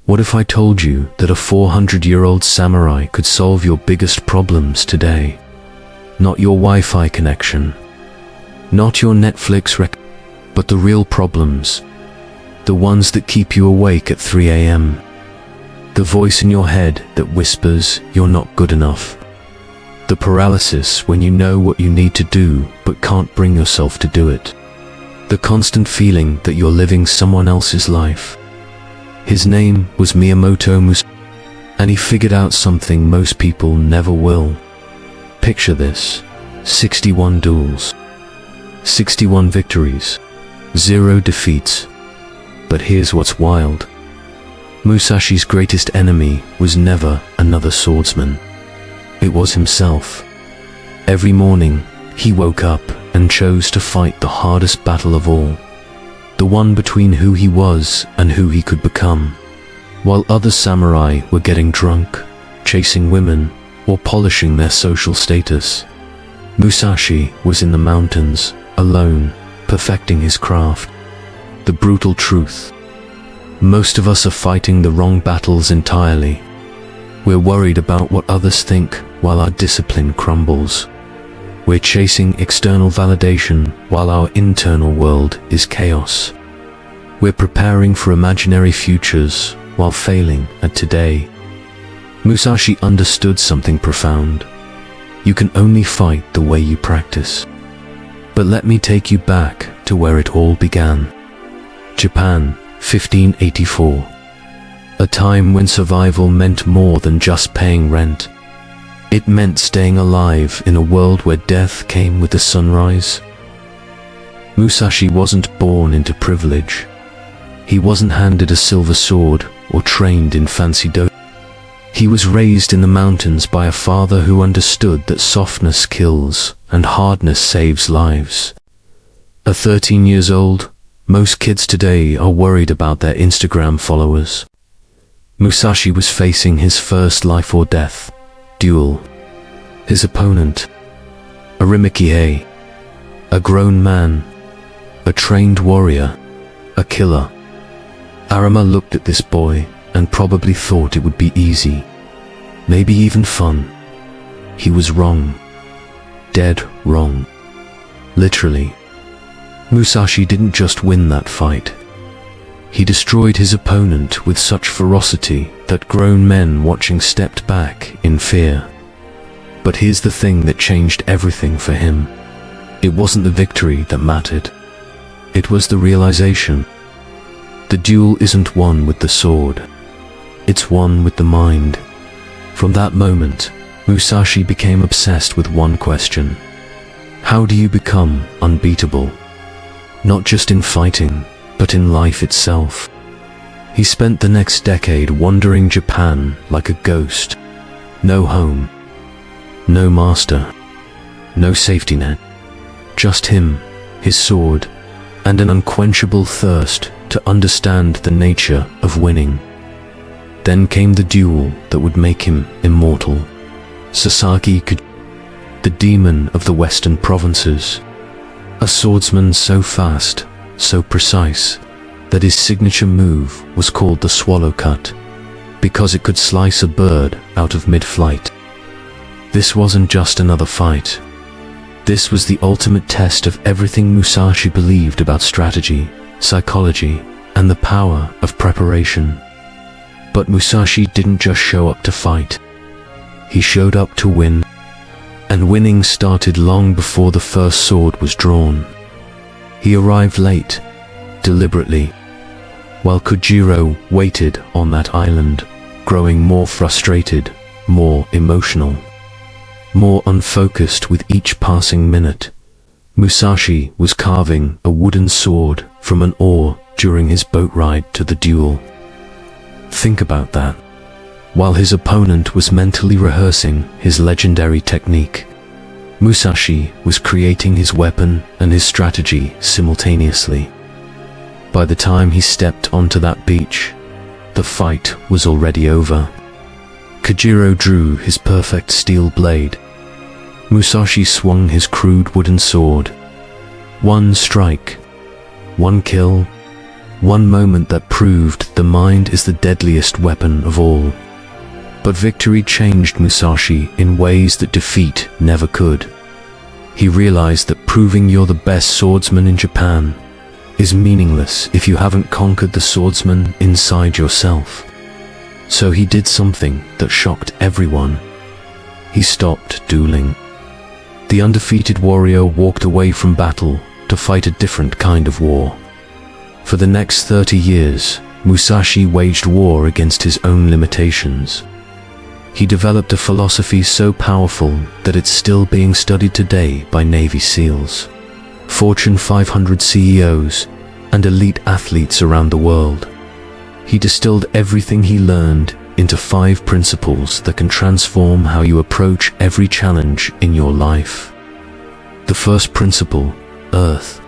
What if I told you that a 400-year-old samurai could solve your biggest problems today? Not your Wi-Fi connection, not your Netflix but the real problems. The ones that keep you awake at 3 a.m. The voice in your head that whispers you're not good enough. The paralysis when you know what you need to do but can't bring yourself to do it. The constant feeling that you're living someone else's life. His name was Miyamoto Musashi, and he figured out something most people never will. Picture this: 61 duels, 61 victories, 0 defeats. But here's what's wild. Musashi's greatest enemy was never another swordsman. It was himself. Every morning, he woke up and chose to fight the hardest battle of all. The one between who he was and who he could become. While other samurai were getting drunk, chasing women, or polishing their social status, Musashi was in the mountains, alone, perfecting his craft. The brutal truth: most of us are fighting the wrong battles entirely. We're worried about what others think while our discipline crumbles. We're chasing external validation while our internal world is chaos. We're preparing for imaginary futures while failing at today. Musashi understood something profound. You can only fight the way you practice. But let me take you back to where it all began. Japan, 1584. A time when survival meant more than just paying rent. It meant staying alive in a world where death came with the sunrise. Musashi wasn't born into privilege. He wasn't handed a silver sword or trained in fancy do. He was raised in the mountains by a father who understood that softness kills and hardness saves lives. At 13 years old, most kids today are worried about their Instagram followers. Musashi was facing his first life or death duel. His opponent, a Rimikihei, a grown man, a trained warrior, a killer. Arima looked at this boy and probably thought it would be easy, maybe even fun. He was wrong. Dead wrong. Literally. Musashi didn't just win that fight. He destroyed his opponent with such ferocity that grown men watching stepped back in fear. But here's the thing that changed everything for him. It wasn't the victory that mattered. It was the realization. The duel isn't won with the sword. It's won with the mind. From that moment, Musashi became obsessed with one question. How do you become unbeatable? Not just in fighting, but in life itself. He spent the next decade wandering Japan like a ghost. No home, no master, no safety net. Just him, his sword, and an unquenchable thirst to understand the nature of winning. Then came the duel that would make him immortal. Sasaki Kojiro, the demon of the western provinces. A swordsman so fast, so precise, that his signature move was called the swallow cut, because it could slice a bird out of mid-flight. This wasn't just another fight. This was the ultimate test of everything Musashi believed about strategy, psychology, and the power of preparation. But Musashi didn't just show up to fight. He showed up to win. And winning started long before the first sword was drawn. He arrived late, deliberately, while Kojiro waited on that island, growing more frustrated, more emotional, more unfocused with each passing minute. Musashi was carving a wooden sword from an oar during his boat ride to the duel. Think about that. While his opponent was mentally rehearsing his legendary technique, Musashi was creating his weapon and his strategy simultaneously. By the time he stepped onto that beach, the fight was already over. Kojiro drew his perfect steel blade. Musashi swung his crude wooden sword. One strike, one kill, one moment that proved the mind is the deadliest weapon of all. But victory changed Musashi in ways that defeat never could. He realized that proving you're the best swordsman in Japan is meaningless if you haven't conquered the swordsman inside yourself. So he did something that shocked everyone. He stopped dueling. The undefeated warrior walked away from battle to fight a different kind of war. For the next 30 years, Musashi waged war against his own limitations. He developed a philosophy so powerful that it's still being studied today by Navy SEALs, Fortune 500 CEOs, and elite athletes around the world. He distilled everything he learned into 5 principles that can transform how you approach every challenge in your life. The first principle, Earth.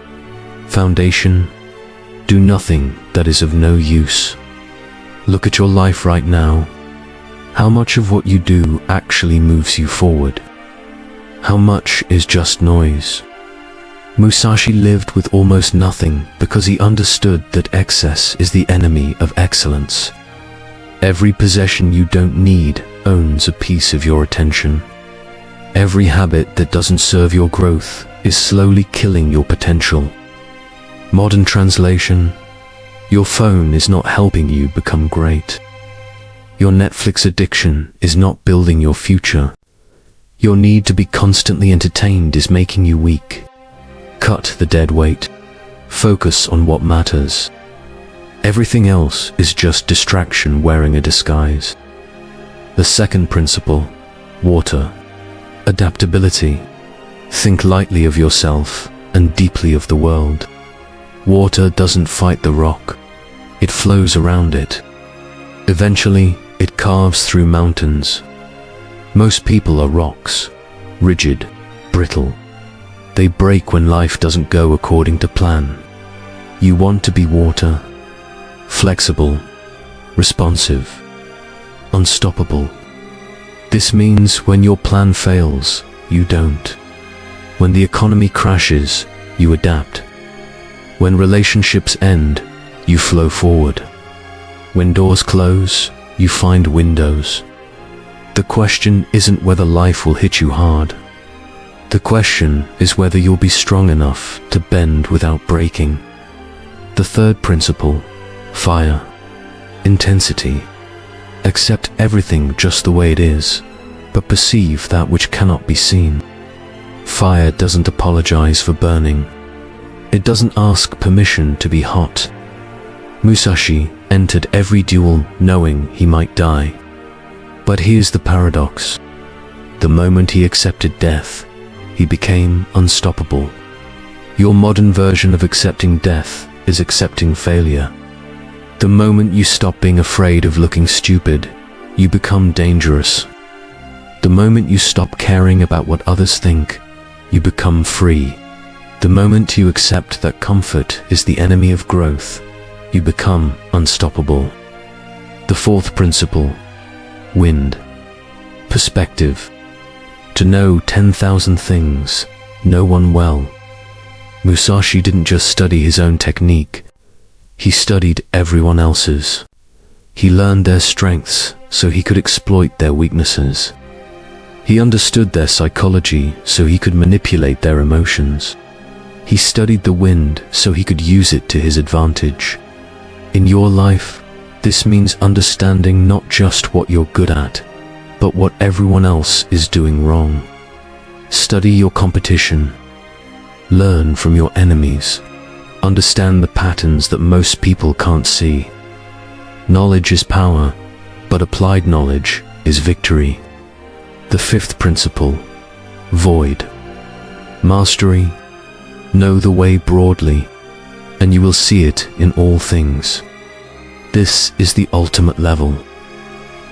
Foundation. Do nothing that is of no use. Look at your life right now. How much of what you do actually moves you forward? How much is just noise? Musashi lived with almost nothing because he understood that excess is the enemy of excellence. Every possession you don't need owns a piece of your attention. Every habit that doesn't serve your growth is slowly killing your potential. Modern translation: your phone is not helping you become great. Your Netflix addiction is not building your future. Your need to be constantly entertained is making you weak. Cut the dead weight. Focus on what matters. Everything else is just distraction wearing a disguise. The second principle, water. Adaptability. Think lightly of yourself and deeply of the world. Water doesn't fight the rock. It flows around it. Eventually, it carves through mountains. Most people are rocks, rigid, brittle. They break when life doesn't go according to plan. You want to be water, flexible, responsive, unstoppable. This means when your plan fails, you don't. When the economy crashes, you adapt. When relationships end, you flow forward. When doors close, you find windows. The question isn't whether life will hit you hard. The question is whether you'll be strong enough to bend without breaking. The third principle, fire. Intensity. Accept everything just the way it is, but perceive that which cannot be seen. Fire doesn't apologize for burning. It doesn't ask permission to be hot. Musashi entered every duel knowing he might die. But here's the paradox. The moment he accepted death, he became unstoppable. Your modern version of accepting death is accepting failure. The moment you stop being afraid of looking stupid, you become dangerous. The moment you stop caring about what others think, you become free. The moment you accept that comfort is the enemy of growth, you become unstoppable. The fourth principle, wind. Perspective. To know 10,000 things, know one well. Musashi didn't just study his own technique, he studied everyone else's. He learned their strengths so he could exploit their weaknesses. He understood their psychology so he could manipulate their emotions. He studied the wind so he could use it to his advantage. In your life, this means understanding not just what you're good at, but what everyone else is doing wrong. Study your competition. Learn from your enemies. Understand the patterns that most people can't see. Knowledge is power, but applied knowledge is victory. The fifth principle, void. Mastery. Know the way broadly, and you will see it in all things. This is the ultimate level.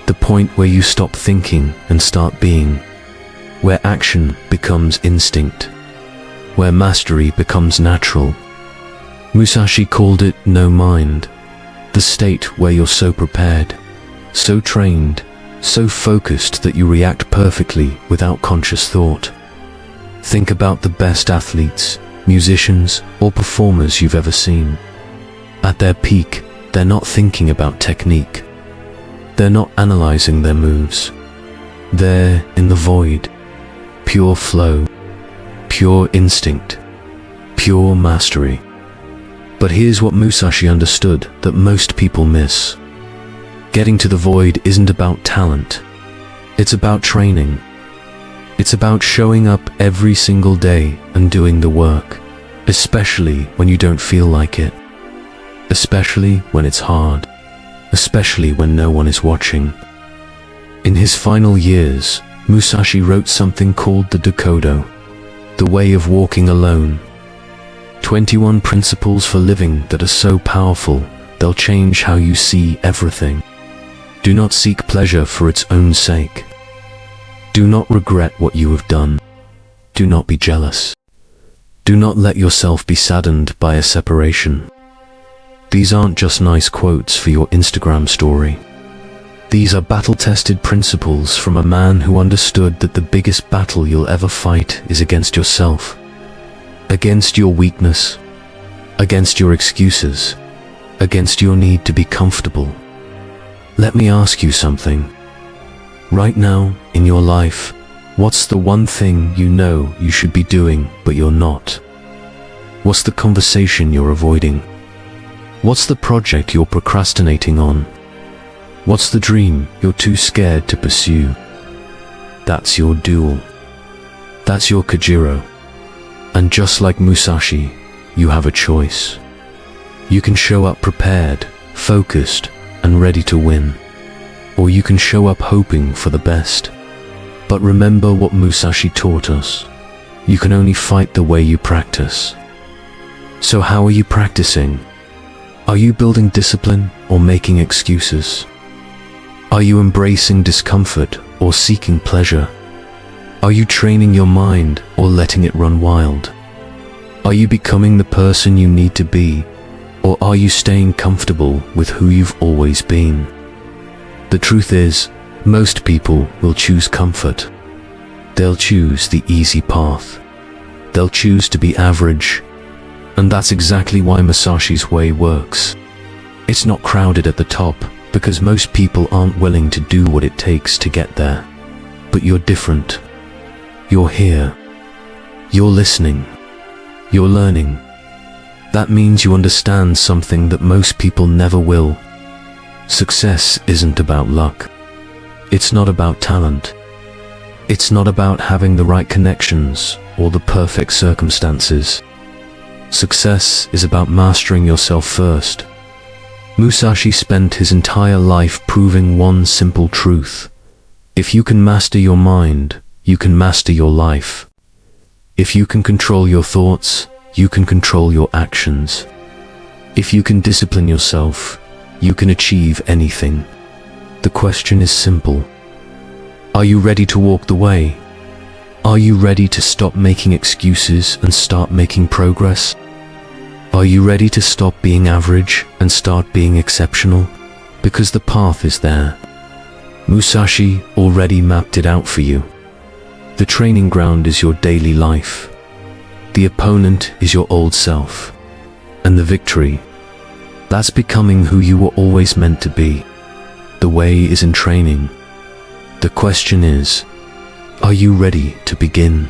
The point where you stop thinking and start being. Where action becomes instinct. Where mastery becomes natural. Musashi called it no mind. The state where you're so prepared, so trained, so focused that you react perfectly without conscious thought. Think about the best athletes, musicians, or performers you've ever seen. At their peak, they're not thinking about technique. They're not analyzing their moves. They're in the void. Pure flow, pure instinct, pure mastery. But here's what Musashi understood that most people miss. Getting to the void isn't about talent. It's about training. It's about showing up every single day and doing the work, especially when you don't feel like it, especially when it's hard, especially when no one is watching. In his final years, Musashi wrote something called the Dokodo, the way of walking alone. 21 principles for living that are so powerful, they'll change how you see everything. Do not seek pleasure for its own sake. Do not regret what you have done. Do not be jealous. Do not let yourself be saddened by a separation. These aren't just nice quotes for your Instagram story. These are battle-tested principles from a man who understood that the biggest battle you'll ever fight is against yourself, against your weakness, against your excuses, against your need to be comfortable. Let me ask you something. Right now, in your life, what's the one thing you know you should be doing but you're not? What's the conversation you're avoiding? What's the project you're procrastinating on? What's the dream you're too scared to pursue? That's your duel. That's your Kojiro. And just like Musashi, you have a choice. You can show up prepared, focused, and ready to win. Or you can show up hoping for the best. But remember what Musashi taught us. You can only fight the way you practice. So how are you practicing? Are you building discipline or making excuses? Are you embracing discomfort or seeking pleasure? Are you training your mind or letting it run wild? Are you becoming the person you need to be, or are you staying comfortable with who you've always been? The truth is, most people will choose comfort. They'll choose the easy path. They'll choose to be average. And that's exactly why Musashi's way works. It's not crowded at the top, because most people aren't willing to do what it takes to get there. But you're different. You're here. You're listening. You're learning. That means you understand something that most people never will. Success isn't about luck. It's not about talent. It's not about having the right connections or the perfect circumstances. Success is about mastering yourself first. Musashi spent his entire life proving one simple truth. If you can master your mind, you can master your life. If you can control your thoughts, you can control your actions. If you can discipline yourself, you can achieve anything. The question is simple. Are you ready to walk the way? Are you ready to stop making excuses and start making progress? Are you ready to stop being average and start being exceptional? Because the path is there. Musashi already mapped it out for you. The training ground is your daily life. The opponent is your old self. And the victory, that's becoming who you were always meant to be. The way is in training. The question is, are you ready to begin?